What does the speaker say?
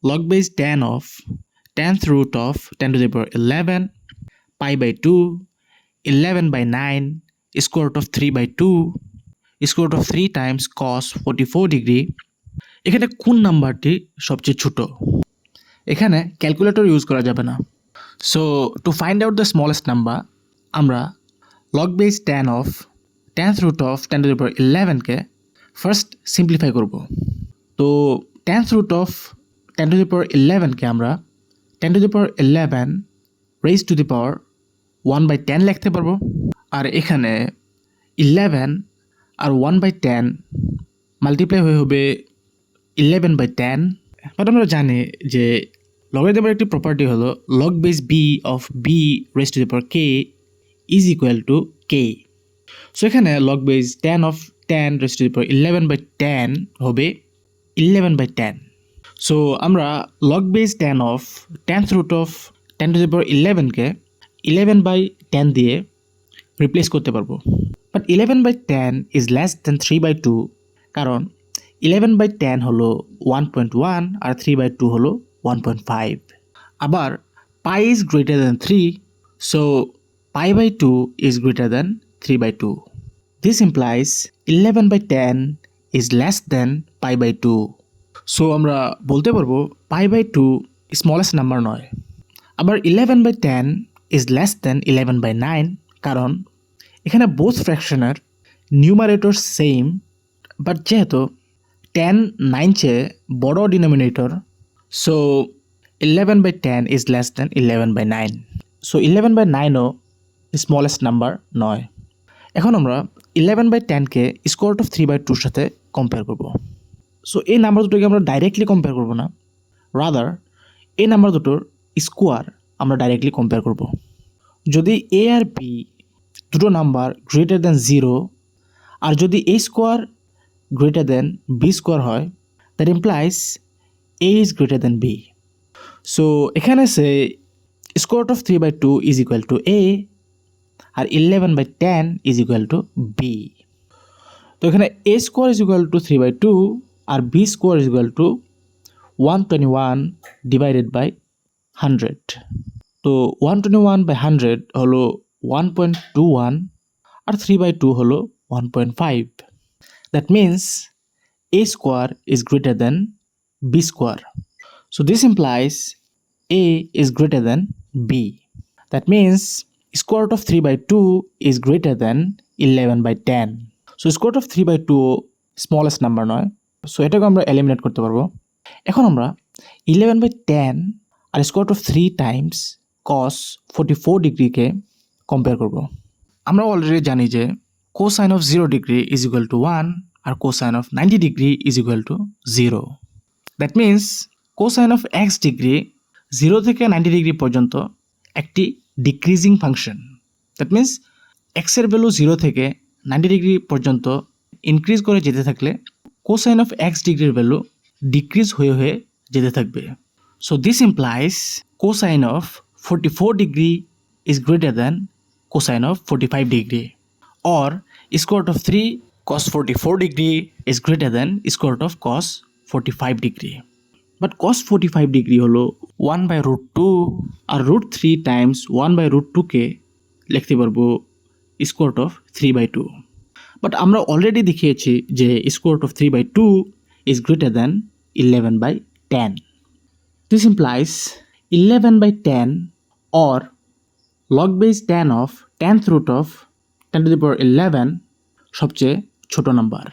log base 10 of 10th root of 10 to the power 11 pi by 2 11 by 9 square root of 3 by 2 square root of 3 times cos 44 degree। এখানে কোন নাম্বারটি সবচেয়ে ছোট? এখানে calculator use করা যাবে না। So to find out the smallest number আমরা log base 10 of 10th root of 10 to the power 11 K first simplify করব। তো 10th root of 10 to the power 11 কে আমরা 10 to the power 11 raised to the power 1 by 10 লিখতে পারবো। আর এখানে 11 আর 1 by 10 multiply হয়ে হবে 11 by 10। But আমরা জানি যে লগারিদমের একটি প্রপার্টি হলো log base b of b raised to the power k is equal to k। So এখানে log base 10 of 10 raised to the power 11 by 10 হবে 11 by 10। সো আমরা log base 10 of 10th root of 10 to the power 11 K 11 by 10 দিয়ে replace করতে পারবো। But 11 by 10 is less than 3 by 2 কারণ 11 by 10 হলো 1.1 আর 3 by 2 হলো 1.5। আবার pi is greater than 3 so pi by 2 is greater than 3 by 2। This implies 11 by 10 is less than pi by 2। So আমরা বলতে পারবো pi by 2 স্মলেস্ট নাম্বার নয়। আবার 11 by 10 is less than 11 by 9 কারণ এখানে বোথ ফ্র্যাকশনের নিউমারেটর সেম বাট যেহেতু 10 9 চেয়ে বড় denominator so 11 by 10 is less than 11 by 9। So 11 by 9ও স্মলেস্ট নাম্বার নয়। এখন আমরা 11 by 10কে স্কোয়ার রুট অফ 3 by 2 সাথে কম্পেয়ার করব। সো এই নাম্বার দুটোকে আমরা ডাইরেক্টলি কম্পেয়ার করব না, রাদার এই নাম্বার দুটোর স্কোয়ার আমরা ডাইরেক্টলি কম্পেয়ার করব। যদি এ আর বি দুটো নাম্বার গ্রেটার দ্যান 0 আর যদি A square greater than B square হয় that implies A is greater than B. So এখানে say square root of 3 by 2 is equal to A আর 11 by 10 is equal to B. তো এখানে A square is equal to 3 by 2 আর B square is equal to 121 divided by 100। তো 121 by 100 হলো 1.21 আর 3 by 2 হলো 1.5। That means A square is greater than B square. So this implies A is greater than B. That means square root of 3 by 2 is greater than 11 by 10। So square root of 3 by 2 smallest number নয়, so এটাকে আমরা eliminate করতে পারবো। এখন আমরা 11 by 10 আর square root of 3 times cos 44 ডিগ্রিকে compare করব। আমরা অলরেডি জানি যে cosine of 0 degree is equal to 1 আর cosine of 90 degree is equal to 0। That means cosine of X degree 0 থেকে 90 ডিগ্রি পর্যন্ত একটি ডিক্রিজিং ফাংশন। দ্যাট মিন্স এক্সের ভ্যালু 0 থেকে 90 ডিগ্রি পর্যন্ত ইনক্রিজ করে যেতে থাকলে কোসাইন অফ এক্স ডিগ্রির ভ্যালু ডিক্রিজ হয়ে হয়ে যেতে থাকবে। So this implies cosine of 44 degree is greater than cosine of 45 degree or square root of 3 cos 44 degree is greater than square root of cos 45 degree. But cos 45 degree হলো 1 by root 2 R root 3 times 1 by root 2কে লিখতে পারবো square root of 3 by 2। But আমরা already দেখিয়েছি যে square root of 3 by 2 is greater than 11 by 10। This implies 11 by 10 or log base 10 of 10th root of 10 to the power 11 সবচেয়ে ছোট number.